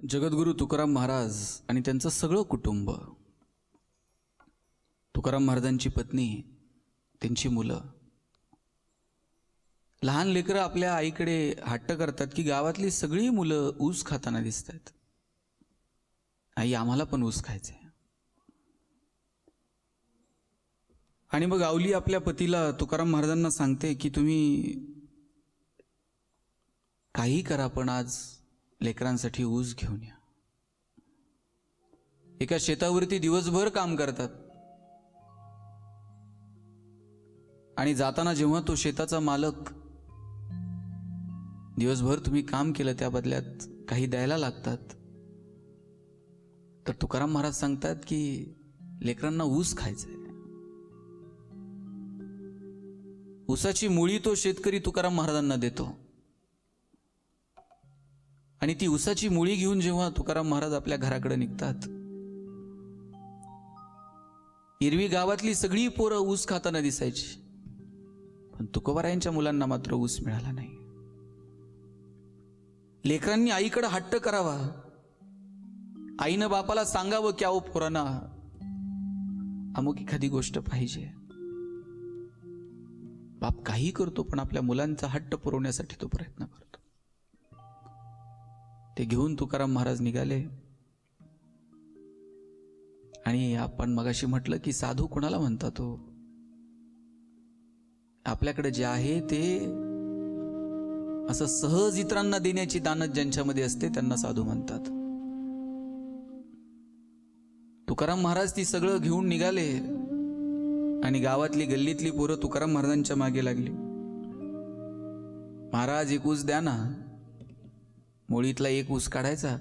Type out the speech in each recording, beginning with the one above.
जगद्गुरू तुकाराम महाराज आणि त्यांचं सगळं कुटुंब, तुकाराम महाराजांची पत्नी, त्यांची मुलं, लहान लेकरं आपल्या आईकडे हट्ट करतात की गावातली सगळी मुलं ऊस खाताना दिसतात. आई, आम्हाला पण ऊस खायचंय. आणि मग आवली आपल्या पतीला तुकाराम महाराजांना सांगते की तुम्ही काही करा पण आज लेकरांसाठी ऊस घेऊन या. एका शेतावरती दिवसभर काम करतात आणि जाताना जेव्हा तो शेताचा मालक, दिवसभर तुम्ही काम केलं त्या बदल्यात काही द्यायला लागतात, तर तुकाराम महाराज सांगतात की लेकरांना ऊस खायचंय. ऊसाची मुळी तो शेतकरी तुकाराम महाराजांना देतो आणि ती ऊसाची मुळी घेऊन जेव्हा तुकाराम महाराज आपल्या घराकडे निघतात, एरवी गावातली सगळी पोरं ऊस खाताना दिसायची, पण तुकोबारायांच्या मुलांना मात्र ऊस मिळाला नाही. लेकरांनी आईकडे हट्ट करावा, आईनं बापाला सांगावं की अहो पोरांना अमुक एखादी गोष्ट पाहिजे. बाप काही करतो पण आपल्या मुलांचा हट्ट पुरवण्यासाठी तो प्रयत्न करतो. ते घेऊन तुकाराम महाराज निघाले. आणि आपण मगाशी म्हटलं की साधू कोणाला म्हणतात? तो आपल्याकडे जे आहे ते असं सहज इतरांना देण्याची दानत ज्यांच्यामध्ये असते त्यांना साधू म्हणतात. तुकाराम महाराज ती सगळं घेऊन निघाले आणि गावातली गल्लीतली पोरं तुकाराम महाराजांच्या मागे लागली. महाराज, एक ऊस द्या ना. मुळीतला एक ऊस काढायचा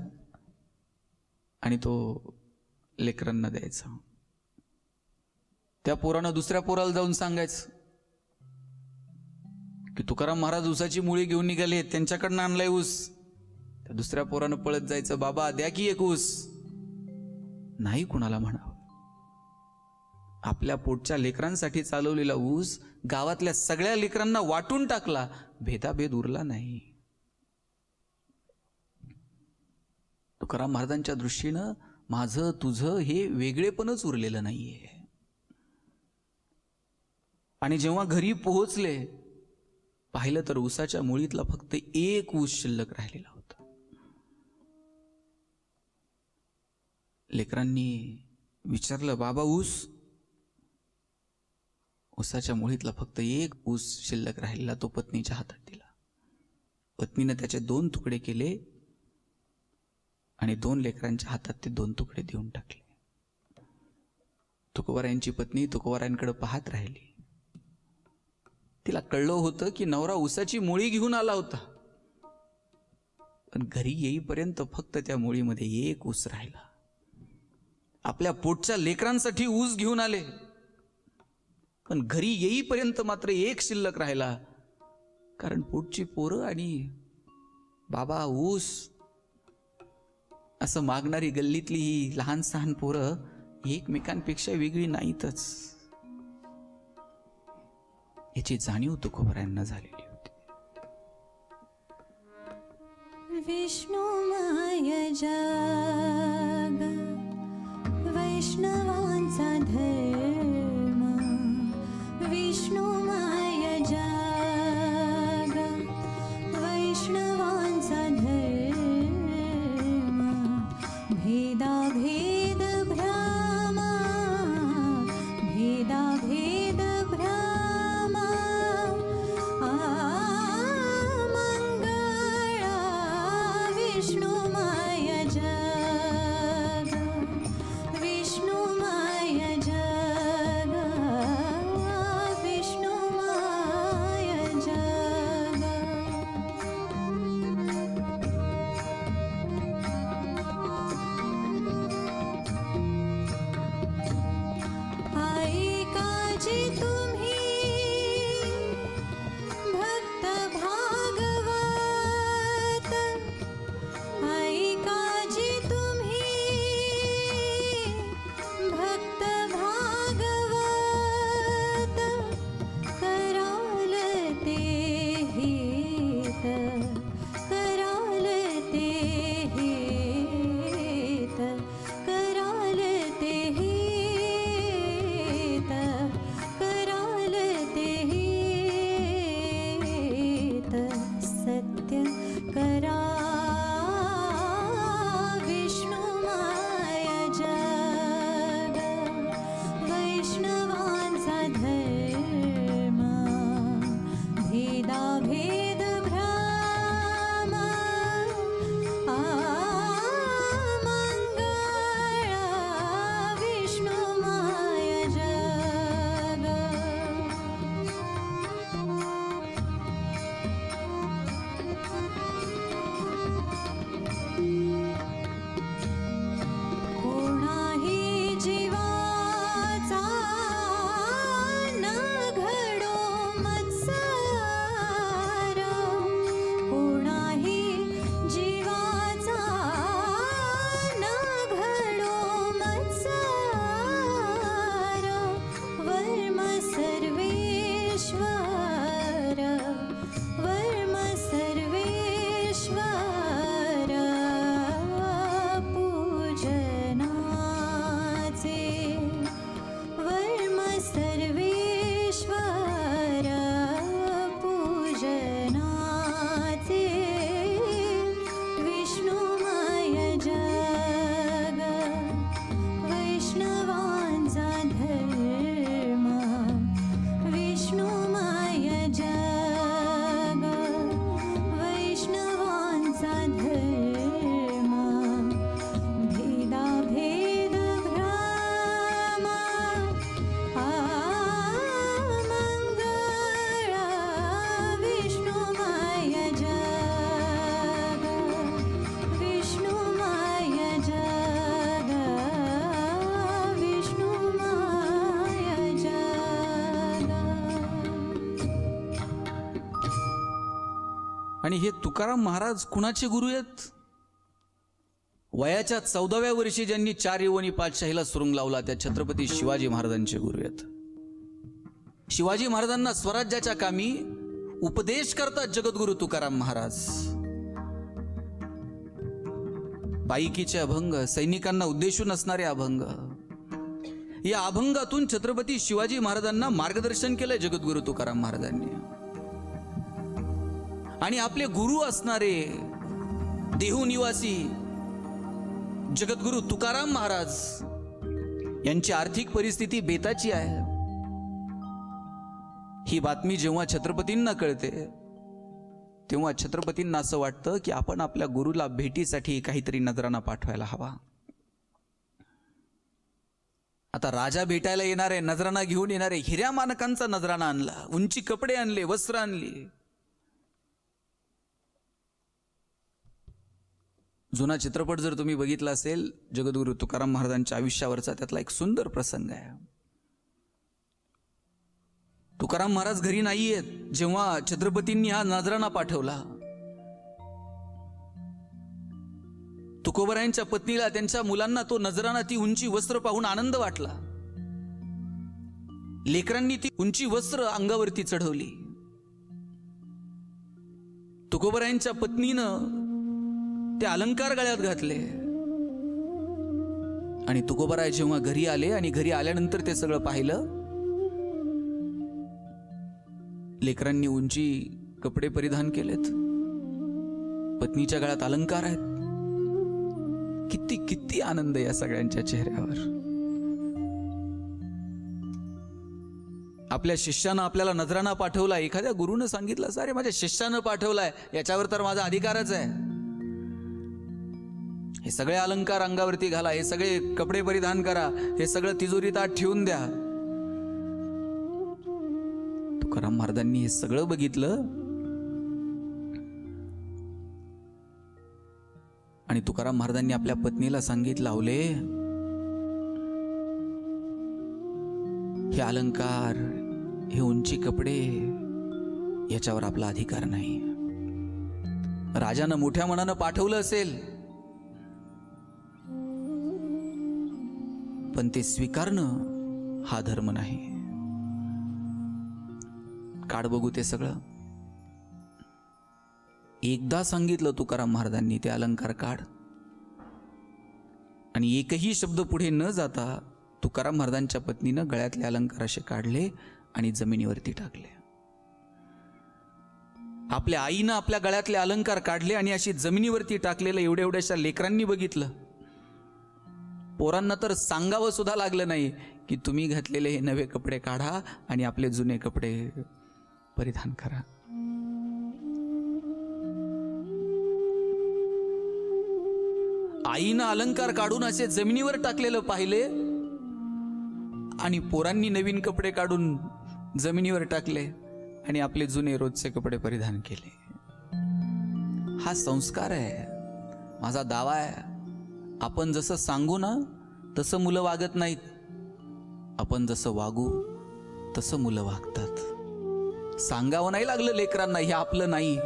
आणि तो लेकरांना द्यायचा. त्या पोरानं दुसऱ्या पोराला जाऊन सांगायचं की तुकाराम महाराज ऊसाची मुळी घेऊन निघाले, त्यांच्याकडनं आणलाय ऊस. त्या दुसऱ्या पोरानं पळत जायचं, बाबा द्या की एक ऊस. नाही कुणाला म्हणावं. आपल्या पोटच्या लेकरांसाठी चालवलेला ऊस गावातल्या सगळ्या लेकरांना वाटून टाकला, भेदाभेद उरला नाही. तुकाराम महाराजांच्या दृष्टीनं माझं तुझं हे वेगळेपणच उरलेलं नाहीये. आणि जेव्हा घरी पोहोचले, पाहिलं तर ऊसाच्या मुळीतला फक्त एक ऊस शिल्लक राहिलेला होता. लेकरांनी विचारलं, बाबा ऊस? ऊसाच्या मुळीतला फक्त एक ऊस शिल्लक राहिलेला तो पत्नीच्या हातात दिला. पत्नीने त्याचे 2 तुकडे केले आणि 2 लेकरांच्या हातात ते 2 तुकडे देऊन टाकले. तुकोबारायांची पत्नी तुकोबारायांकडे पाहत राहिली. तिला कळलं होतं की नवरा ऊसाची मुळी घेऊन आला होता, पण घरी येईपर्यंत फक्त त्या मुळीमध्ये एक ऊस राहिला. आपल्या पोटच्या लेकरांसाठी ऊस घेऊन आले, पण घरी येईपर्यंत मात्र एक शिल्लक राहिला. कारण पोटची पोरं आणि बाबा ऊस असं मागणारी गल्लीतली ही लहान सहान पोरं एकमेकांपेक्षा वेगळी नाहीतच, याची जाणीव तुकोबारायांना झालेली होती. विष्णुमय जग वैष्णवांचा धर्म, विष्णुमय जग वैष्णवांचा धर्म, भेदाभेद भ्रम, भेदाभेद भ्रम, मंगळा विष्णुमय जग, विष्णुमय आणि हे तुकाराम महाराज कुणाचे गुरु आहेत? वयाच्या 14व्या वर्षी ज्यांनी 4 यवनी पातशाहीला सुरुंग लावला त्या छत्रपती शिवाजी महाराजांचे गुरु आहेत. शिवाजी महाराजांना स्वराज्याच्या कामी उपदेश करतात जगद्गुरु तुकाराम महाराज. पायकीचे अभंग, सैनिकांना उद्देशून असणारे अभंग, या अभंगातून छत्रपती शिवाजी महाराजांना मार्गदर्शन केलंय जगद्गुरु तुकाराम महाराजांनी. आणि आपले गुरु असणारे देहू निवासी जगद्गुरु तुकाराम महाराज यांची आर्थिक परिस्थिती बेताची आहे. ही बातमी जेव्हा छत्रपतींना कळते तेव्हा छत्रपतींना असं वाटतं की आपण आपल्या गुरुला भेटीसाठी काहीतरी नजराना पाठवायला हवा. आता राजा भेटायला येणारे, नजराना घेऊन येणारे, हिऱ्या मानकांचा नजराना आणला, उंची कपडे आणले, वस्त्र आणली. जुना चित्रपट जर तुम्ही बघितला असेल जगद्गुरु तुकाराम महाराजांच्या आयुष्यावरचा, त्यातला एक सुंदर प्रसंग आहे. तुकाराम महाराज घरी नाहीयेत जेव्हा छत्रपतींनी हा नजराना पाठवला. तुकोबरायांच्या पत्नीला, त्यांच्या मुलांना तो नजराना, ती उंची वस्त्र पाहून आनंद वाटला. लेकरांनी ती उंची वस्त्र अंगावरती चढवली. तुकोबरायांच्या पत्नीनं ते अलंकार गळ्यात घातले. आणि तुकोबराय जेव्हा घरी आले आणि घरी आल्यानंतर ते सगळं पाहिलं, लेकरांनी उंची कपडे परिधान केलेत, पत्नीच्या गळ्यात अलंकार आहेत. किती किती आनंद या सगळ्यांच्या चेहऱ्यावर. आपल्या शिष्यानं आपल्याला नजराना पाठवला. एखाद्या गुरुनं सांगितलं अरे माझ्या शिष्यानं पाठवलाय, याच्यावर तर माझा अधिकारच आहे. हे सगळे अलंकार अंगावरती घाला, हे सगळे कपडे परिधान करा, हे सगळं तिजोरीत आत ठेवून द्या. तुकाराम महाराजांनी हे सगळं बघितलं आणि तुकाराम महाराजांनी आपल्या पत्नीला सांगितलं, आवले हे अलंकार, हे उंची कपडे, याच्यावर आपला अधिकार नाही. राजानं मोठ्या मनानं पाठवलं असेल, पण ते स्वीकारणं हा धर्म नाही. काढ बघू ते सगळं. एकदा सांगितलं तुकाराम महाराजांनी, ते अलंकार काढ. आणि एकही शब्द पुढे न जाता तुकाराम महाराजांच्या पत्नीनं गळ्यातले अलंकार असे काढले आणि जमिनीवरती टाकले. आपल्या आईनं आपल्या गळ्यातले अलंकार काढले आणि अशी जमिनीवरती टाकलेलं एवढ्या एवढ्याशा लेकरांनी बघितलं. पोरांना तर सांगावं सुद्धा लागलं नाही की तुम्ही घातलेले हे नवे कपडे काढा आणि आपले जुने कपडे परिधान करा. आईनं अलंकार काढून असे जमिनीवर टाकलेलं पाहिले आणि पोरांनी नवीन कपडे काढून जमिनीवर टाकले आणि आपले जुने रोजचे कपडे परिधान केले. हा संस्कार आहे. माझा दावा आहे, आपण जसं सांगू ना तसं मुलं वागत नाहीत, आपण जसं वागू तसं मुलं वागतात. सांगावं नाही लागलं लेकरांना हे आपलं नाही.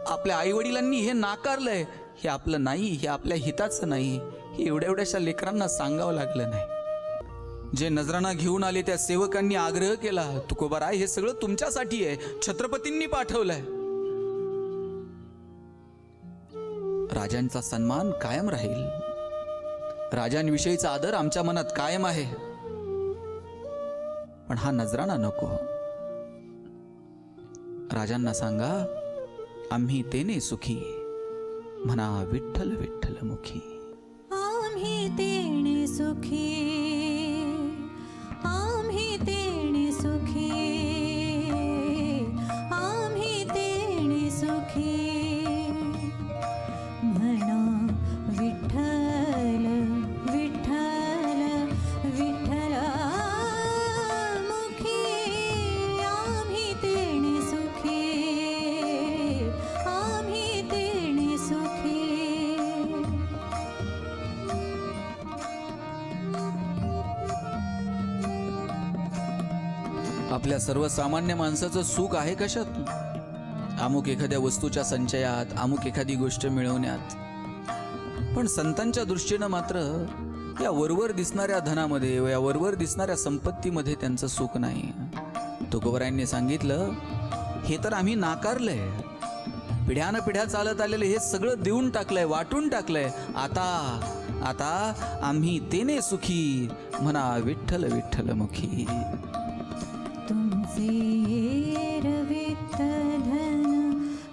आपल्या आईवडिलांनी हे नाकारलंय, हे आपलं नाही, हे आपल्या हिताचं नाही, हे एवढ्या एवढ्याशा लेकरांना सांगावं लागलं नाही. जे नजराना घेऊन आले त्या सेवकांनी आग्रह केला, तुकोबाराय हे सगळं तुमच्यासाठी आहे, छत्रपतींनी पाठवलंय. राजांचा सन्मान कायम राहील, राजांविषयीचा आदर आमच्या मनात कायम आहे, पण हा नजराना नको. राजांना सांगा, आम्ही तेने सुखी, म्हणा विठ्ठल विठ्ठल मुखी. आम्ही तेने सुखी, आम्ही तेने सुखी, आम्ही तेने सुखी, म्हणा विठ्ठल विठ्ठल विठ्ठल मुखी. आम्ही तेने सुखी, आम्ही तेने सुखी. आपल्या सर्वसामान्य माणसाचं सुख आहे कशात? अमुक एखाद्या वस्तूच्या संचयात, अमुक एखादी गोष्ट मिळवण्यात. पण संतांच्या दृष्टीनं मात्र या वरवर दिसणाऱ्या धनामध्ये, या वरवर दिसणाऱ्या संपत्तीमध्ये त्यांचं सुख नाही. तुकोबरायांनी सांगितलं, हे तर आम्ही नाकारलंय. पिढ्यानं पिढ्या चालत आलेलं हे सगळं देऊन टाकलंय, वाटून टाकलंय. आता आम्ही तेने सुखी, म्हणा विठ्ठल विठ्ठल मुखी. तुमचे येर विठ्ठल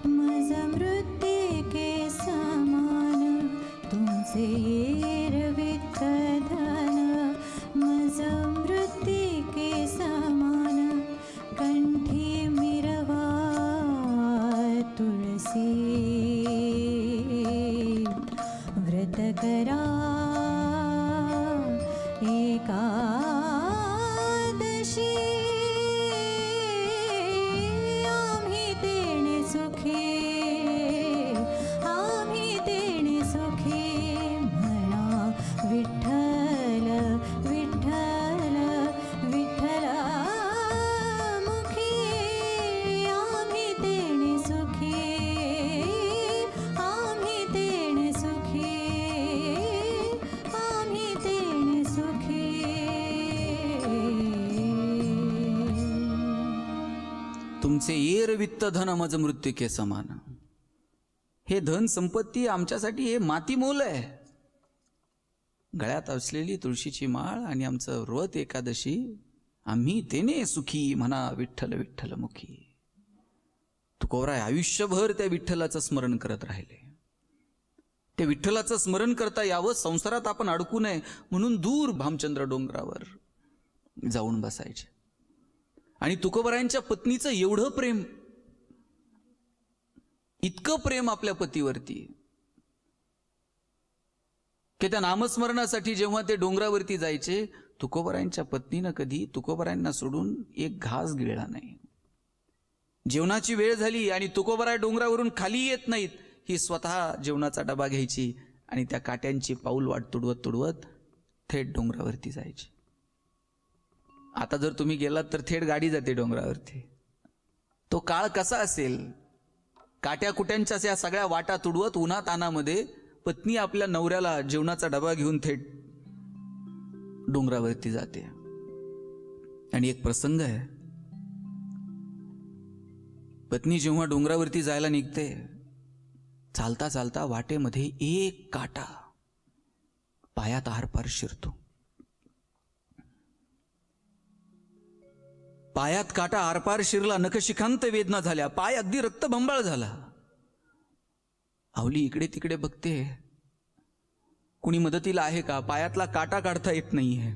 मज मृत्तिके समान. तुमचे येर विठ्ठल मज मृत्तिके समान. कंठी मिरवा तुळसी व्रत करा एकादशी. आम्ही तेणे सुखी, आम्ही तेणे सुखी. म्हणा विठ्ठल विठ्ठल विठ्ठल मुखी. आम्ही तेणे सुखी, आम्ही तेणे सुखी, आम्ही तेणे सुखी. तुमचे येर वित्त धन मज मृत्तिके समान. हे धन संपत्ती आमच्यासाठी हे माती मोल आहे. गळ्यात असलेली तुळशीची माळ आणि आमचं व्रत एकादशी, आम्ही तेने सुखी, म्हणा विठ्ठल विठ्ठल मुखी. तुकोबराय आयुष्यभर त्या विठ्ठलाचं स्मरण करत राहिले. ते विठ्ठलाचं स्मरण करता यावं, संसारात आपण अडकू नये म्हणून दूर भामचंद्र डोंगरावर जाऊन बसायचे. आणि तुकोबरायांच्या पत्नीचं एवढं प्रेम, इतकं प्रेम आपल्या पतीवरती, की त्या नामस्मरणासाठी जेव्हा ते डोंगरावरती जायचे, तुकोबरायांच्या पत्नीनं कधी तुकोबरायांना सोडून एक घास गिळला नाही. जेवणाची वेळ झाली आणि तुकोबराय डोंगरावरून खाली येत नाहीत, ही स्वतः जेवणाचा डबा घ्यायची आणि त्या काट्यांची पाऊल वाट तुडवत तुडवत थेट डोंगरावरती जायची. आता जर तुम्ही गेलात तर थेट गाडी जाते डोंगरावरती. तो काळ कसा असेल, काट्या कुट्यांच्या या सगळ्या वाटा तुडवत उन्हात तानामध्ये पत्नी आपल्या नवऱ्याला जेवणाचा डबा घेऊन थेट डोंगरावरती जाते. आणि एक प्रसंग आहे, पत्नी जेव्हा डोंगरावरती जायला निघते, चालता चालता वाटेमध्ये एक काटा पायात आरपार शिरतो. पायात काटा आरपार शिरला, नखशिखांत वेदना झाल्या, पाय अगदी रक्तबंबाळ झाला. आवली इकडे तिकडे बघते, कुणी मदतीला आहे का? पायातला काटा काढता येत नाहीये.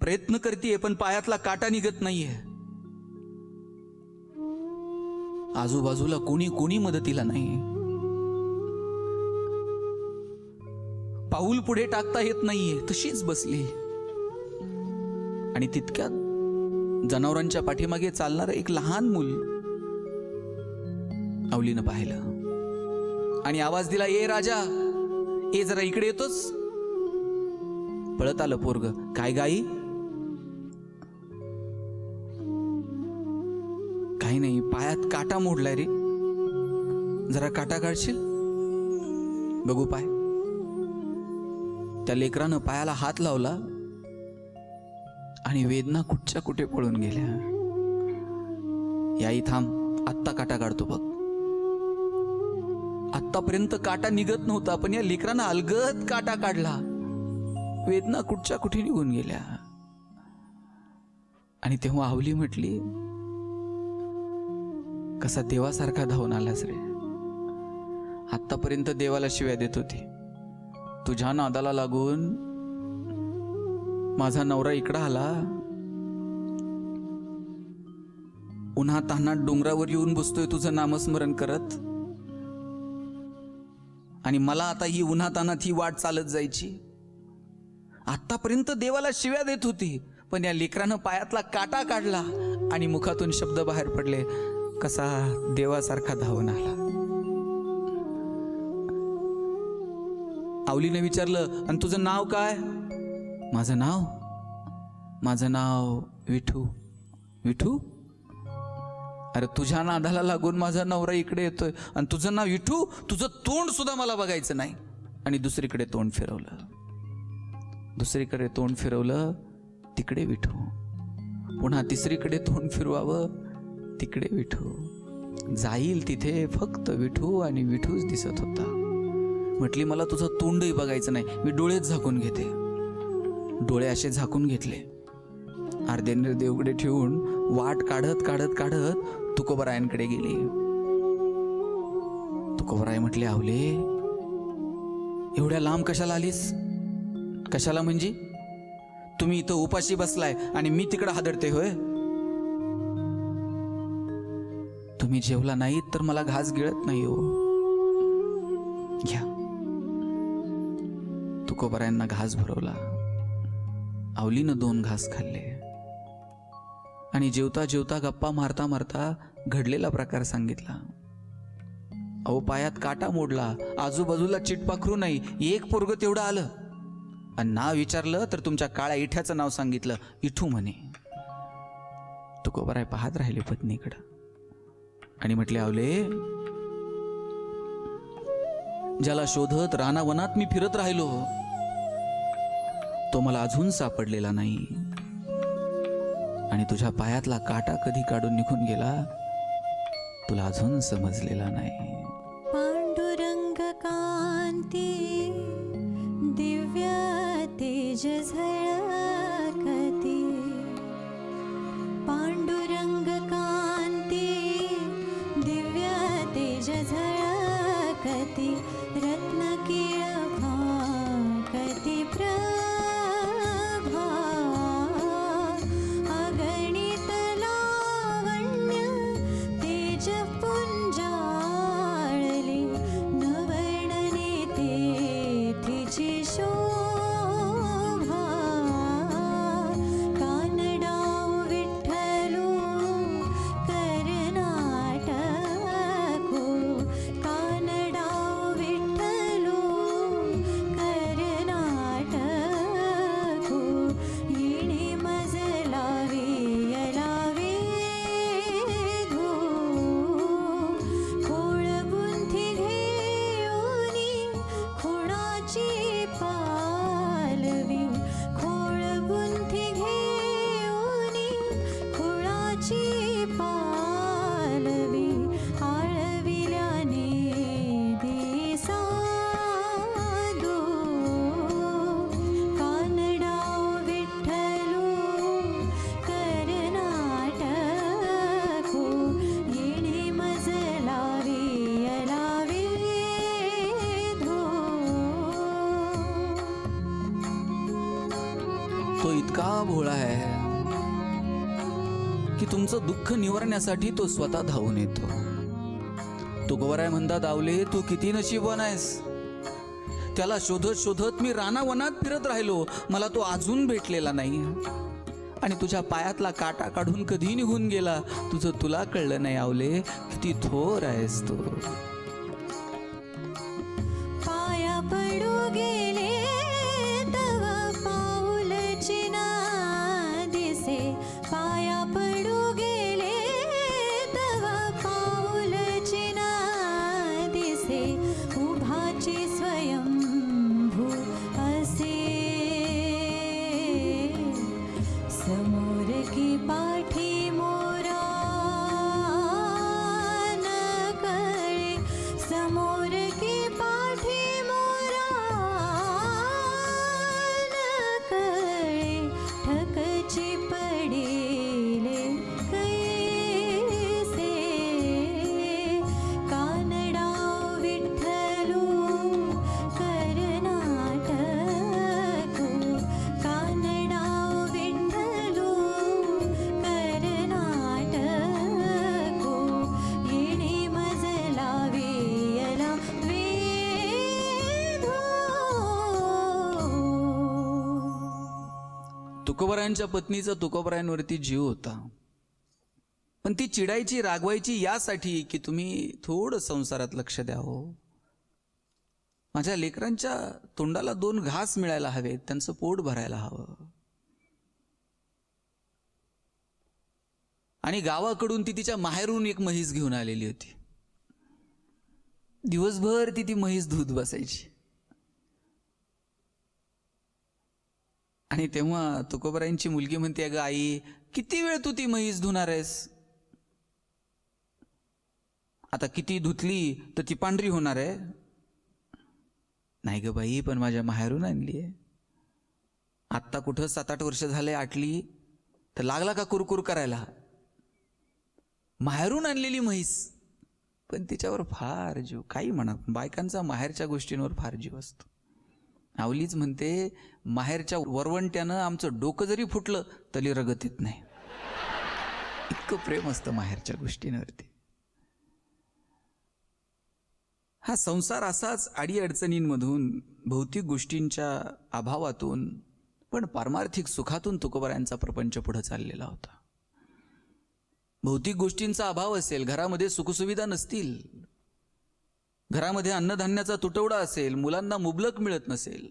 प्रयत्न करतीये पण पायातला काटा निघत नाहीये. आजूबाजूला कोणी मदतीला नाही. पाऊल पुढे टाकता येत नाहीये, तशीच बसली. आणि तितक्यात जनावरांच्या पाठीमागे चालणारं एक लहान मूल आवलीनं पाहिलं आणि आवाज दिला, ए राजा, ए जरा इकडे येतोस? पळत आलं पोरग. काय गाई? काही नाही, पायात काटा मोडलाय रे, जरा काटा काढशील? बघू पाय. त्या लेकरानं पायाला हात लावला आणि वेदना कुठच्या कुठे पळून गेल्या. याई थांब, आत्ता काटा काढतो बघ. आत्तापर्यंत काटा निघत नव्हता, पण या लेकरानं अलगद काटा काढला. वेदना कुठच्या कुठे निघून गेल्या. आणि तेव्हा आवली म्हटली, कसा देवासारखा धावून आलास रे. आत्तापर्यंत देवाला शिव्या देत होती, तुझ्या नादाला लागून माझा नवरा इकडं आला, उन्हा तान्हात डोंगरावर येऊन बसतोय तुझं नामस्मरण करत, आणि मला आता ही उन्हा तान्हात ही वाट चालत जायची. आतापर्यंत देवाला शिव्या देत होती, पण या लेकरानं पायातला काटा काढला आणि मुखातून शब्द बाहेर पडले, कसा देवासारखा धावून आला. आवलीने विचारलं, आणि तुझं नाव काय? माझं नाव विठू. विठू? अरे तुझ्या नादाला लागून माझा नवरा इकडे येतोय आणि तुझं नाव विठू, तुझं तोंड सुद्धा मला बघायचं नाही. आणि दुसरीकडे तोंड फिरवलं, तिकडे विठू. पुन्हा तिसरीकडे तोंड फिरवावं, तिकडे विठू. जाईल तिथे फक्त विठू आणि विठूच दिसत होता. म्हटली मला तुझं तोंडही बघायचं नाही. मी डोळेच झाकून घेते. डोळे असे झाकून घेतले. अर्धे निर्दे उघडे ठेवून वाट काढत काढत काढत तुकोबरायांकडे गेली. तुकोबराय म्हटले, आवले एवढ्या लांब कशाला आलीस? कशाला म्हणजे? तुम्ही इथं उपाशी बसलाय आणि मी तिकडं हादरते होय? तुम्ही जेवला नाहीत तर मला घास गिळत नाही हो. घ्या. तुकोबरायांना घास भरवला. आवलीनं 2 घास खाल्ले आणि जेवता जेवता गप्पा मारता मारता घडलेला प्रकार सांगितला. अहो पायात काटा मोडला, आजूबाजूला चिटपाखरू नाही, एक पोरगं तेवढं आलं आणि नाव विचारलं तर तुमच्या काळ्या इठ्याचं नाव सांगितलं, इठू म्हणे. तुकोबराय पाहत राहिले पत्नीकडं आणि म्हटले, आवले ज्याला शोधत रानावनात मी फिरत राहिलो तो मला अजून सापडलेला नाही आणि तुझ्या पायातला काटा कधी काढून निघून गेला तुला अजून समजलेला नाही. पांडुरंग कांती दिव्य तेज झळकती. पांडुरंग कांती दिव्य तेज झळकती. रत्नकिळ फाकती प्रभा. अगणित लावण्य तेज पुंजाळली. नवर्णने तेथीची शोभा. कानडाव विठ्ठलू कर्नाटको. कानडाव विठ्ठलू कर्नाटको. येणे मजलावी यलावे धो. खोळबुंथी घेऊनी खुणाची पालवी. खोळबुंथी घेऊनी खुणाची पालवी. आळविल्याने दिसादो. कानडाव विठ्ठलू कर्नाटको. येणे मजलावी यलावे धो. तो इतका भोळा आहे की तुमचं दुःख निवारण्यासाठी तो स्वतः धावून येतो. तुकोबराय म्हणतात, आवले तू किती नशीबवान आहेस. त्याला शोधत शोधत मी रानावनात फिरत राहिलो, मला तो अजून भेटलेला नाही आणि तुझ्या पायातला काटा काढून कधी निघून गेला तुला कळलं नाही. आवले किती थोर आहेस तू. पाया पडू गेले तव पाऊल चिना दिसे. पाया पडू गेले तव पाऊल चिना दिसे. उभाची स्वयंभू असे. समोर की पाठी मोरा न कळे. समोर की पाठी मोरा न कळे. ठकची पडेले कैसे. कानडाव विठ्ठलू कर्नाटको. कानडाव विठ्ठलू कर्नाटको. येणे मजलावी यलावे धो. तुकोबरायांच्या पत्नीचा तुकोबरायांवरती जीव होता, पण ती चिडायची रागवायची यासाठी की तुम्ही थोडं संसारात लक्ष द्यावं. माझ्या लेकरांच्या तोंडाला 2 घास मिळायला हवेत, त्यांचं पोट भरायला हवं. आणि गावाकडून ती तिच्या माहेरून एक म्हैस घेऊन आलेली होती. दिवसभर ती म्हैस दूध बसायची. आणि तेव्हा तुकोबारायांची मुलगी म्हणते, अगं आई, किती वेळ तू ती म्हैस धुणार आहेस? आता किती धुतली तर ती पांढरी होणार आहे. नाही ग बाई, पण माझ्या माहेरून आणली आहे. आत्ता कुठं 7-8 वर्ष झाले आटली तर लागला का कुरकुर करायला. माहेरून आणलेली म्हैस, पण तिच्यावर फार जीव. काही म्हणा, बायकांचा माहेरच्या गोष्टींवर फार जीव असतो. आवलीच म्हणते, माहेरच्या वरवंट्यानं आमचं डोकं जरी फुटलं तरी रगत येत नाही. इतकं प्रेम असतं माहेरच्या गोष्टींवरती. हा संसार असाच अडीअडचणींमधून, भौतिक गोष्टींच्या अभावातून, पण पारमार्थिक सुखातून तुकोबारायांचा प्रपंच पुढे चाललेला होता. भौतिक गोष्टींचा अभाव असेल, घरामध्ये सुखसुविधा नसतील, घरामध्ये अन्नधान्याचा तुटवडा असेल, मुलांना मुबलक मिळत नसेल,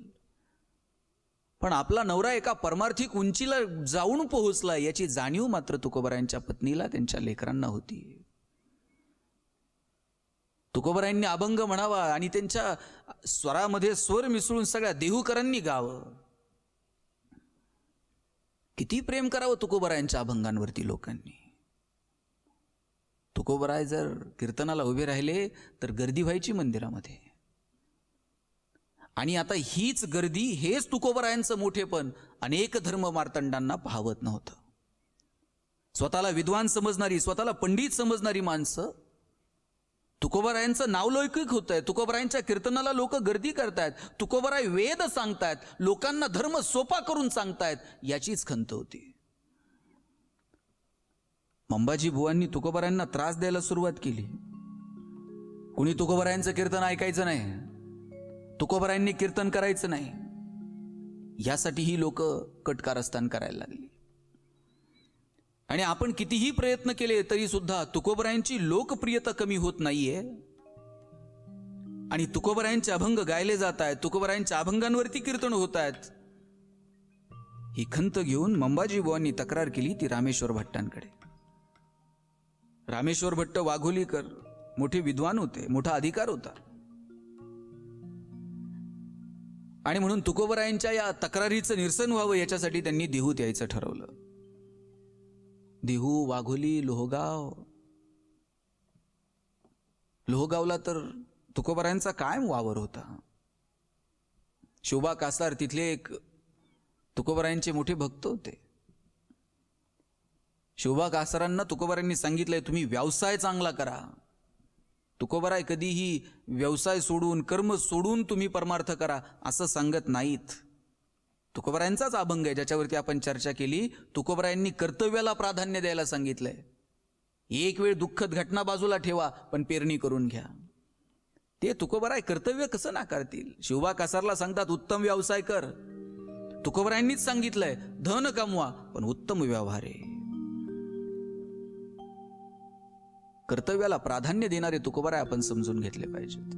पण आपला नवरा एका परमार्थिक उंचीला जाऊन पोहोचला याची जाणीव मात्र तुकोबारायांच्या पत्नीला, त्यांच्या लेकरांना होती. तुकोबारायांनी अभंग म्हणावा आणि त्यांच्या स्वरामध्ये स्वर मिसळून सगळ्या देहूकरांनी गावं. किती प्रेम करावं तुकोबारायांच्या अभंगांवरती लोकांनी. तुकोबाराय जर कीर्तनाला उभे राहिले तर गर्दी व्हायची मंदिरामध्ये. आणि आता हीच गर्दी, हेच तुकोबारायांचं मोठेपण अनेक धर्म मार्तंडांना पाहवत नव्हतं. स्वतःला विद्वान समजणारी, स्वतःला पंडित समजणारी माणसं तुकोबारायांचं नावलौकिक होत आहे. तुकोबारायांच्या कीर्तनाला लोक गर्दी करतायत. तुकोबाराय वेद सांगतायत, लोकांना धर्म सोपा करून सांगतायत, याचीच खंत होती. मंबाजी बुवांनी तुकोबारायांना त्रास द्यायला सुरुवात केली. कुणी तुकोबारायांचं कीर्तन ऐकायचं नाही, तुकोबारायांनी कीर्तन करायचं नाही, यासाठी ही लोक कटकारस्थान करायला लागली. आणि आपण कितीही प्रयत्न केले तरी सुद्धा तुकोबारायांची लोकप्रियता कमी होत नाहीये. आणि तुकोबारायांचे अभंग गायले जात आहेत, तुकोबारायांच्या अभंगांवरती कीर्तन होत आहेत. ही खंत घेऊन मंबाजी बुवांनी तक्रार केली ती रामेश्वर भट्टांकडे. रामेश्वर भट्ट वाघोलीकर मोठे विद्वान होते, मोठा अधिकार होता. आणि म्हणून तुकोबारायांच्या या तक्रारीचं निरसन व्हावं याच्यासाठी त्यांनी देहूत यायचं ठरवलं. देहू, वाघोली, लोहगावला तर तुकोबारायांचा कायम वावर होता. शोभा कासार तिथले एक तुकोबारायांचे मोठे भक्त होते. शोभा कासारांना तुकोबारायांनी सांगितलंय, तुम्ही व्यवसाय चांगला करा. तुकोबाराय कधीही व्यवसाय सोडून, कर्म सोडून तुम्ही परमार्थ करा असं सांगत नाहीत. तुकोबारायांचाच अभंग आहे ज्याच्यावरती आपण चर्चा केली. तुकोबारायांनी कर्तव्याला प्राधान्य द्यायला सांगितलंय. एक वेळ दुःखद घटना बाजूला ठेवा, पण पेरणी करून घ्या. ते तुकोबाराय कर्तव्य कसं नाकारतील? शोभा कासारला सांगतात उत्तम व्यवसाय कर. तुकोबारायांनीच सांगितलंय धन कमवा, पण उत्तम व्यवहार आहे. कर्तव्याला प्राधान्य देणारे तुकोबाराय आपण समजून घेतले पाहिजेत.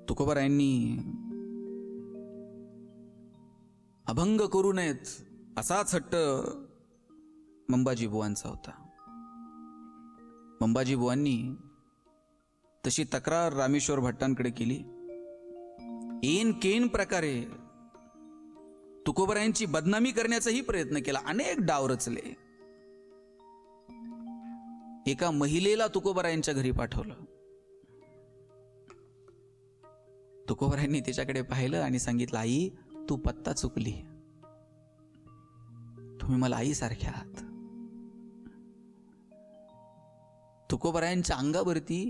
तुकोबारायांनी अभंग करू नयेत असाच हट्ट मंबाजी बुवांचा होता. मंबाजी बुवांनी तशी तक्रार रामेश्वर भट्टांकडे केली. ऐन केन प्रकारे तुकोबारायांची बदनामी करण्याचाही प्रयत्न केला. अनेक डाव रचले. एका महिलेला तुकोबारायांच्या घरी पाठवलं. तुकोबारायांनी तिच्याकडे पाहिलं आणि सांगितलं, आई तू पत्ता चुकली, तुम्ही मला आई सारख्या आहात. तुकोबारायांच्या अंगावरती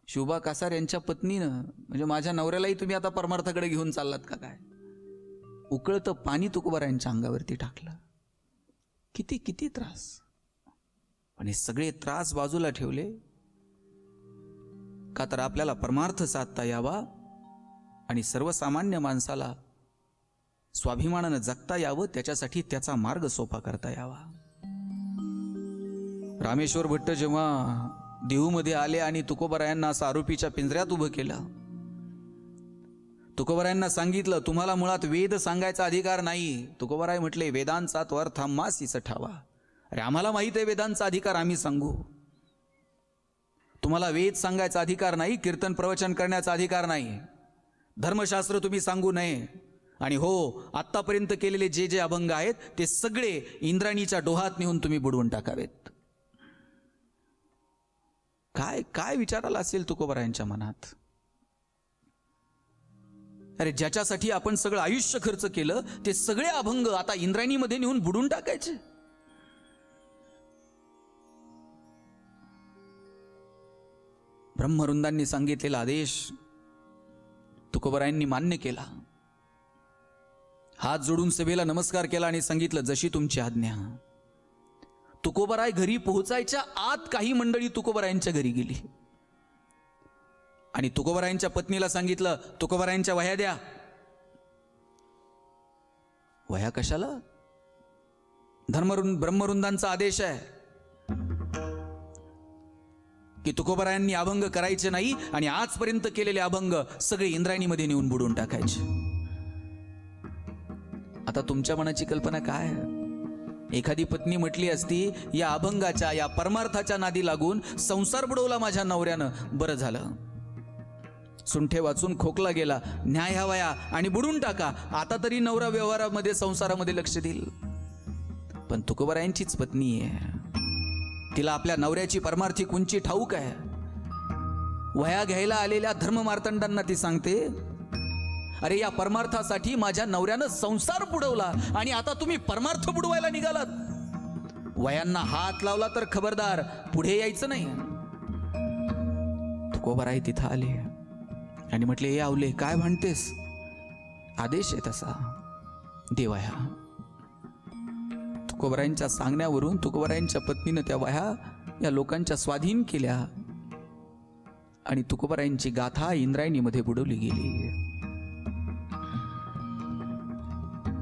शोभा कासार यांच्या पत्नीनं, म्हणजे माझ्या नवऱ्यालाही तुम्ही आता परमार्थाकडे घेऊन चाललात का काय, उकळतं पाणी तुकोबारायांच्या अंगावरती टाकलं. किती किती त्रास. पण हे सगळे त्रास बाजूला ठेवले का तर आपल्याला परमार्थ साधता यावा आणि सर्वसामान्य माणसाला स्वाभिमानानं जगता यावं, त्याच्यासाठी त्याचा मार्ग सोपा करता यावा. रामेश्वर भट्ट जेव्हा देहूमध्ये आले आणि तुकोबारायांना असं आरोपीच्या पिंजऱ्यात उभं केलं, तुकोबरायांना सांगितलं, तुम्हाला मुळात वेद सांगायचा अधिकार नाही. तुकोबराय म्हटले, वेदांचा तो अर्थ आम्हास ठावा. अरे आम्हाला माहित आहे वेदांचा अधिकार, आम्ही सांगू. तुम्हाला वेद सांगायचा अधिकार नाही, कीर्तन प्रवचन करण्याचा अधिकार नाही, धर्मशास्त्र तुम्ही सांगू नये. आणि हो, आत्तापर्यंत केलेले जे जे अभंग आहेत ते सगळे इंद्राणीच्या डोहात नेऊन तुम्ही बुडवून टाकावेत. काय काय विचारायला असेल तुकोबरायांच्या मनात. अरे ज्याच्यासाठी आपण सगळं आयुष्य खर्च केलं ते सगळे अभंग आता इंद्रायणीमध्ये नेऊन बुडून टाकायचे. ब्रह्मवृंदांनी सांगितलेला आदेश तुकोबरायांनी मान्य केला. हात जोडून सभेला नमस्कार केला आणि सांगितलं, जशी तुमची आज्ञा. तुकोबराय घरी पोहोचायच्या आत काही मंडळी तुकोबरायांच्या घरी गेली आणि तुकोबरायांच्या पत्नीला सांगितलं, तुकोबरायांच्या वह्या द्या. वह्या कशाला? ब्रह्मवृंदांचा आदेश आहे की तुकोबरायांनी अभंग करायचे नाही आणि आजपर्यंत केलेले अभंग सगळे इंद्रायणीमध्ये नेऊन बुडवून टाकायचे. आता तुमच्या मनाची कल्पना काय? एखादी पत्नी म्हटली असती, या अभंगाच्या या परमार्थाच्या नादी लागून संसार बुडवला माझ्या नवऱ्यानं, बरं झालं, सुंठे वाचून खोकला गेला, न्याय हवाया आणि बुडून टाका, आता तरी नवरा व्यवहारामध्ये संसारामध्ये लक्ष देईल. पण तुकोबरायांचीच पत्नी आहे, तिला आपल्या नवऱ्याची परमार्थिक उंची ठाऊक आहे. वह्या घ्यायला आलेल्या धर्ममार्तंडांना ती सांगते, अरे या परमार्थासाठी माझ्या नवऱ्यानं संसार बुडवला आणि आता तुम्ही परमार्थ बुडवायला निघालात. वयांना हात लावला तर खबरदार, पुढे यायचं नाही. तुकोबराय तिथं आले आणि म्हटले, हे आवले काय म्हणतेस? आदेश आहे तसा, देवया. तुकोबरायांच्या सांगण्यावरून तुकोबरायांच्या पत्नीनं त्या वह्या या लोकांच्या स्वाधीन केल्या आणि तुकोबरायांची गाथा इंद्रायणीमध्ये बुडवली गेली.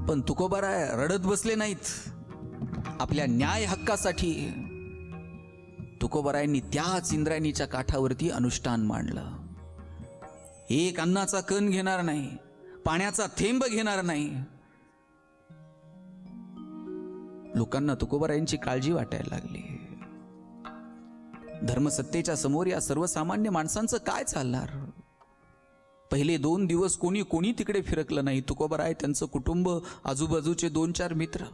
पण तुकोबराय रडत बसले नाहीत. आपल्या न्याय हक्कासाठी तुकोबरायांनी त्याच इंद्रायणीच्या काठावरती अनुष्ठान मांडलं. एक अन्नाचा कण घेणार नाही, पाण्याचा थेंब घेणार नाही. लोकांना तुकोबरायांची काळजी वाटायला लागली. धर्मसत्तेच्या समोर या सर्वसामान्य माणसांचं काय चालणार? पहिले 2 दिवस कोणी तिकडे फिरकलं नाही. तुकोबराय, त्यांचं कुटुंब, आजूबाजूचे 2-4 मित्र.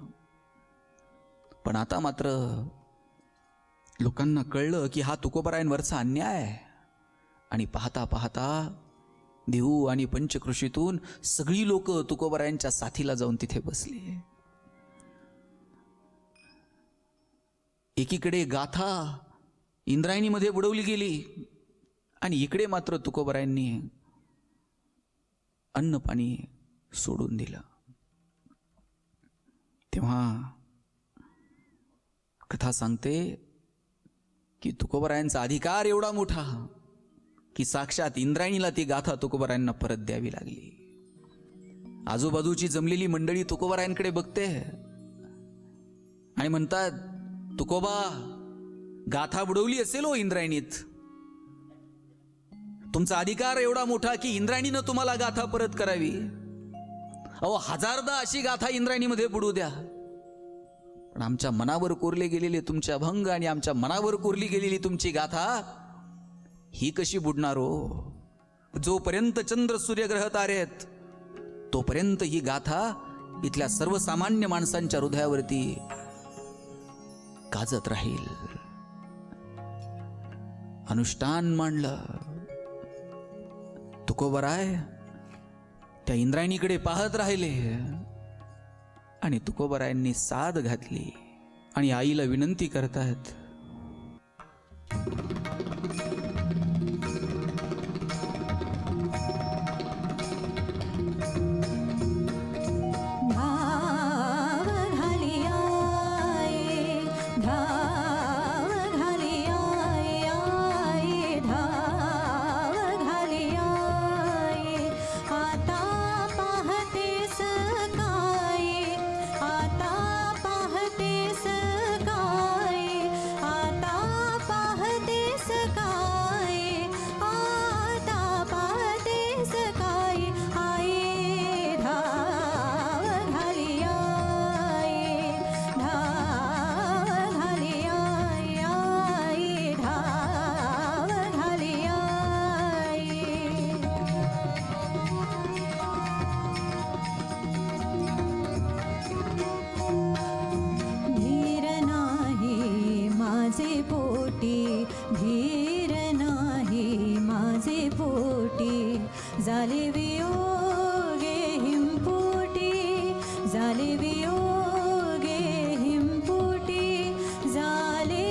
पण आता मात्र लोकांना कळलं की हा तुकोबरायांवरचा अन्याय आहे. आणि पाहता पाहता देहू आणि पंचकृषीतून सगळी लोक तुकोबरायांच्या साथीला जाऊन तिथे बसली. एकीकडे गाथा इंद्रायणीमध्ये बुडवली गेली आणि इकडे मात्र तुकोबरायांनी अन्न पाणी सोडून दिलं. तेव्हा कथा सांगते की तुकोबरायांचा अधिकार एवढा मोठा की साक्षात इंद्रायणीला ती गाथा तुकोबरायांना परत द्यावी लागली. आजूबाजूची जमलेली मंडळी तुकोबरायांकडे बघते आणि म्हणतात, तुकोबा, गाथा बुडवली असेल हो इंद्रायणीत, तुमचा अधिकार एवढा मोठा की इंद्रायणीनं तुम्हाला गाथा परत करावी. अहो, 1000दा अशी गाथा इंद्रायणीमध्ये बुडू द्या, पण आमच्या मनावर कोरले गेलेले तुमचे अभंग आणि आमच्या मनावर कोरली गेलेली तुमची गाथा ही कशी बुडणार हो? जोपर्यंत चंद्र सूर्यग्रह तारे आहेत तोपर्यंत ही गाथा इथल्या सर्वसामान्य माणसांच्या हृदयावरती गाजत राहील. अनुष्ठान मांडलं. तुकोबराय त्या इंद्रायणीकडे पाहत राहिले आणि तुकोबरायांनी साद घातली आणि आईला विनंती करतात, वियोगे हिमपुटी झाले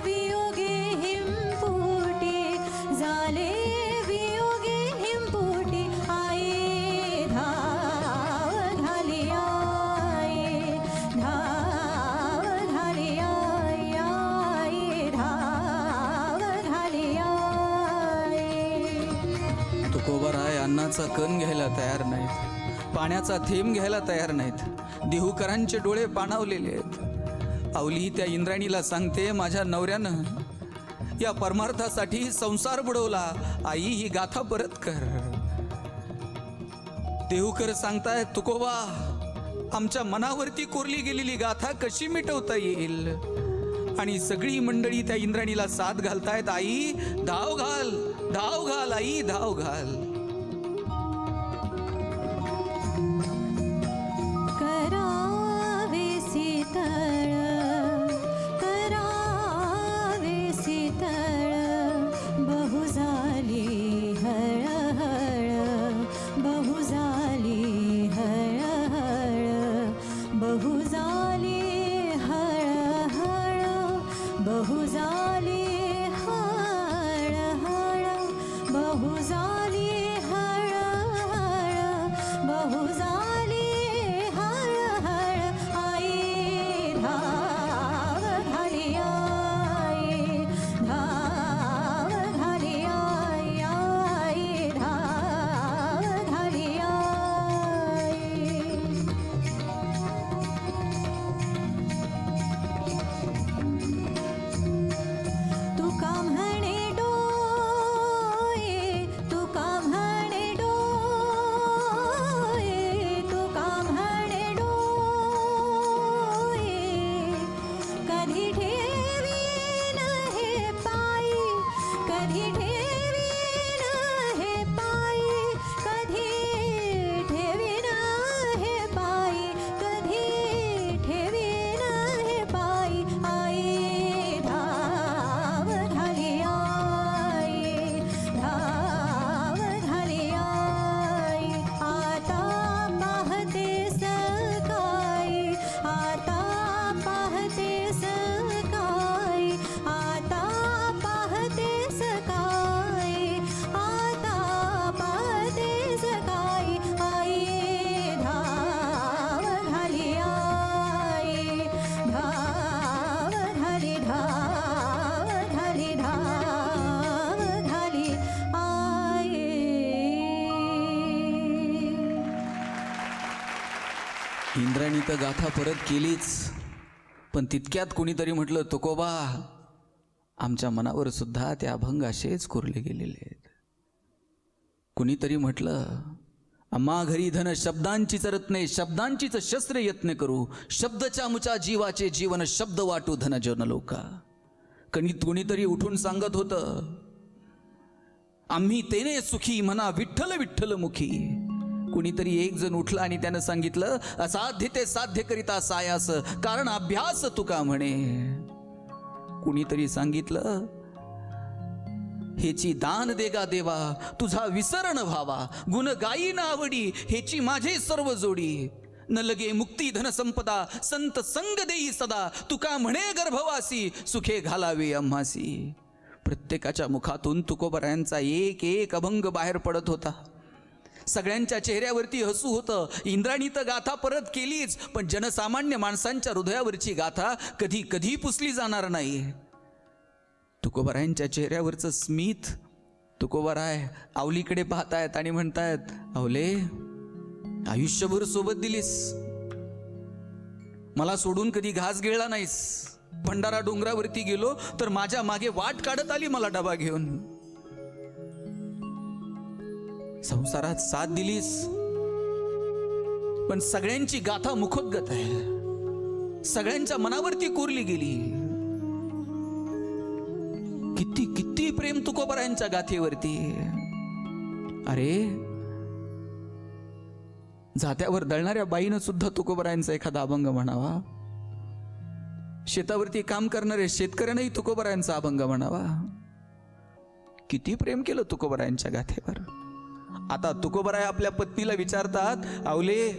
वियोगे हिमपुटी झाले वियोगे हिमपुटी आई धाव घाली आई धाव घाली आई धाव घाली आई तुकोबाराय अन्नाचा कण घ्यायला तयार नाहीत, पाण्याचा थेंब घ्यायला तयार नाहीत. देहूकरांचे डोळे पाणावलेले आहेत. अवली त्या इंद्राणीला सांगते, माझ्या नवऱ्यानं या परमार्थासाठी संसार बुडवला, आई ही गाथा परत कर. देहूकर सांगतायत, तुकोबा आमच्या मनावरती कोरली गेलेली गाथा कशी मिटवता येईल. आणि सगळी मंडळी त्या इंद्राणीला साथ घालतायत, आई धाव घाल, धाव घाल, आई धाव घाल. करावे शीतळ करावे शीतळ बहु झाली हळहळ बहु झाली हळहळ बहु झाली हळहळ बहु झाली हळहळ बहु झाली हळहळ बहु झाली हळहळ आई धाव घाली आई धाव घाली आई धाव घाली आई तुका म्हणे डोळे तुका म्हणे डोळे तुका म्हणे डोळे कधी ठेवीन हे पायी कधी ठेवीन हे पायी कधी ठेवीन हे पायी कधी ठेवीन हे पायी आई धाव घाली आई धाव घाली आई आता पाहते सकाळी आता पाहते सकाळी आता पाहते सकाळी आता पाहते सकाळी आई धाव घाली आई धाव घाली धाव घाली धाव घाली आई. इंद्राणी तर गाथा परत केलीच, पण तितक्यात कोणीतरी म्हटलं, तुकोबा आमच्या मनावर सुद्धा ते अभंग असेच कोरले गेलेले आहेत. कुणीतरी म्हटलं, अम्मा घरी धन शब्दांची चरत नाही, शब्दांचीच शस्त्र यत्न करू, शब्दच्या मुचा जीवाचे जीवन शब्द वाटू धन जन लोका. कुणीतरी उठून सांगत होतं, आम्ही तेने सुखी म्हणा विठ्ठल विठ्ठल मुखी. कुणीतरी एक जण उठला आणि त्यानं सांगितलं, असाध्य ते साध्य करिता सायास कारण अभ्यास तुका म्हणे. कुणीतरी सांगितलं, हेची दान देगा देवा तुझा विसरण व्हावा, गुण गायी ना आवडी हेची माझे सर्व जोडी. न लगे मुक्ती धन संपदा संत संग देई सदा, तुका म्हणे गर्भवासी सुखे घालावे आम्हासी. प्रत्येकाच्या मुखातून तुकोबरायांचा एक एक अभंग बाहेर पडत होता. सगळ्यांच्या चेहऱ्यावरती हसू होतं. इंद्राणी तर गाथा परत केलीच, पण जनसामान्य माणसांच्या हृदयावरची गाथा कधी कधी पुसली जाणार नाही. तुकोबरायांच्या चेहऱ्यावरचं स्मित, तुकोबराय अवलीकडे पाहतायत आणि म्हणतायत, अवले आयुष्यभर सोबत दिलीस, मला सोडून कधी घास गिळला नाहीस, भंडारा डोंगरावरती गेलो तर माझ्या मागे वाट काढत आली मला डबा घेऊन, संसारात साथ दिलीस, पण सगळ्यांची गाथा मुखोद्गत आहे, सगळ्यांच्या मनावरती कोरली गेली. किती किती प्रेम तुकोबरायांच्या गाथेवरती. अरे जात्यावर दळणाऱ्या बाईनं सुद्धा तुकोबरायांचा एखादा अभंग म्हणावा, शेतावरती काम करणारे शेतकऱ्यांनाही तुकोबरायांचा अभंग म्हणावा. किती प्रेम केलं तुकोबरायांच्या गाथेवर. आता तुकोबराय आपल्या पत्नीला विचारतात, अवले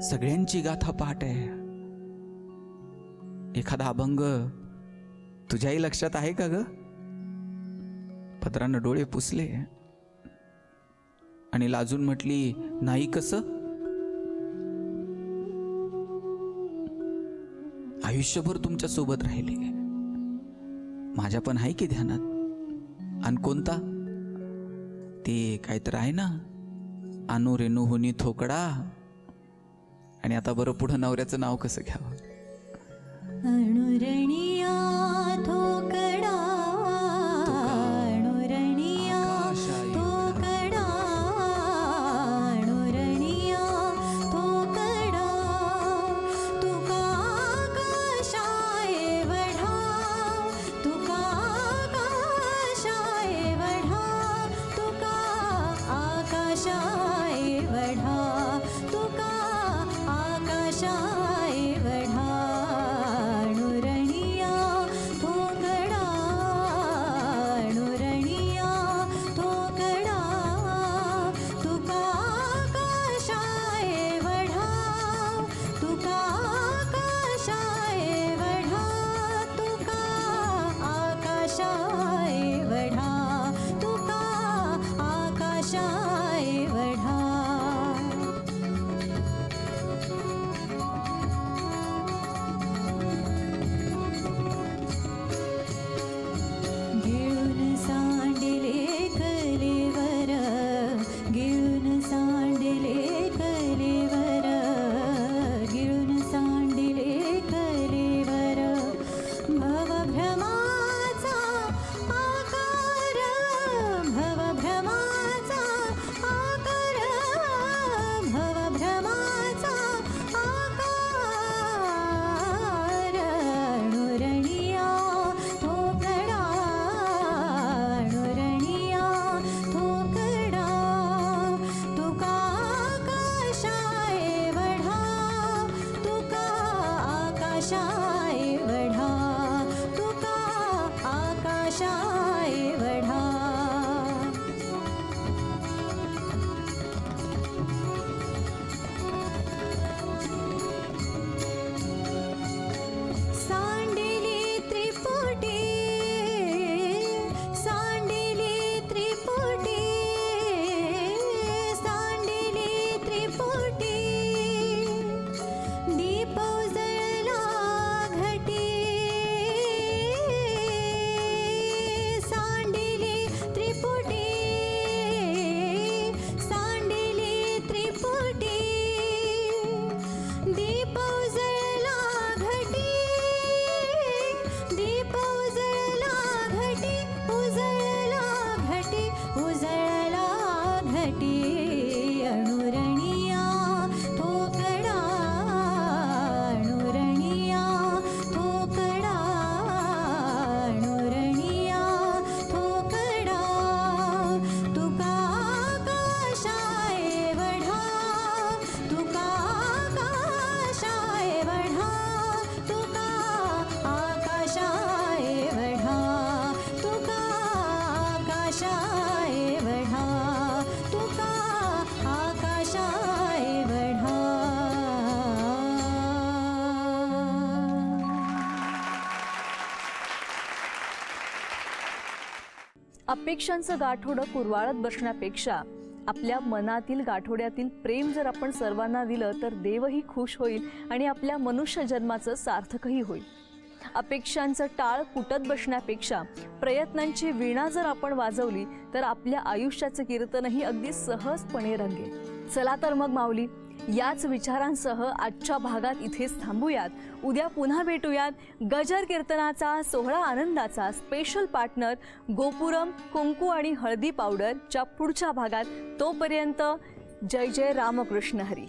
सगळ्यांची गाथा पाठ आहे. एखादा अभंग तुझ्याही लक्षात आहे का ग? पदरानं डोळे पुसले आणि लाजून म्हटली, नाही कसं? आयुष्यभर तुमच्या सोबत राहिले, माझ्या पण आहे की ध्यानात. आणि कोणता? ते काय तर आहे ना, आणू रेणू होनी थोकडा. आणि आता बरं पुढं नवऱ्याचं नाव कसं घ्यावं? अणुरणिया थोकडा, अणुरणिया थोकडा, अणुरणिया थोकडा. तुका आकाशाए वढा, तुका आकाशाए वढा, तुका आकाशाए वढा, तुका आकाशाए वढा. अणुरणिया थोकडा, अणुरणिया थोकडा. तुका आकाशाए वढा, तुका आकाशाए वढा, तुका आकाशाए वढा, तुका आकाशाए वढा. गिळून सांडले कलेवर, गिळून सांडले कलेवर, गिळून सांडले कलेवर. भवभ्रमाचा आकार, भवभ्रमाचा आकार, भवभ्रमाचा आकार. अणुरणिया थोकडा, अणुरणिया थोकडा. तुका आकाशाए वढा, तुका आकाशाए वढा, तुका आकाशाए वढा. सांडली त्रिपुटी, सांडली त्रिपुटी, सांडली त्रिपुटी. दीप उजळला घटी, सांडली त्रिपुटी, सांडली त्रिपुटी. दीप उजळला घटी, दीप उजळला घटी, उजळला घटी, उजळला घटी. अणुरणिया थोकडा, अणुरणिया थोकडा, अणुरणिया थोकडा. तुका आकाशाए वढा, तुका आकाशाए वढा, तुका आकाशाए वढा, तुका आकाशाए वढा, तुका आकाशाए वढा. अपेक्षांचं गाठोडं कुरवाळत बसण्यापेक्षा आपल्या मनातील गाठोड्यातील प्रेम जर आपण सर्वांना दिलं तर देवही खुश होईल आणि आपल्या मनुष्य जन्माचं सार्थकही होईल. अपेक्षांचं टाळ कुटत बसण्यापेक्षा प्रयत्नांची वीणा जर आपण वाजवली तर आपल्या आयुष्याचं कीर्तनही अगदी सहजपणे रंगेल. चला तर मग माऊली, याच विचारांसह आजच्या भागात इथेच थांबूयात. उद्या पुन्हा भेटूयात. गजर कीर्तनाचा सोहळा आनंदाचा स्पेशल पार्टनर गोपुरम कुंकू आणि हळदी पावडरच्या पुढच्या भागात. तोपर्यंत जय जय रामकृष्ण हरी.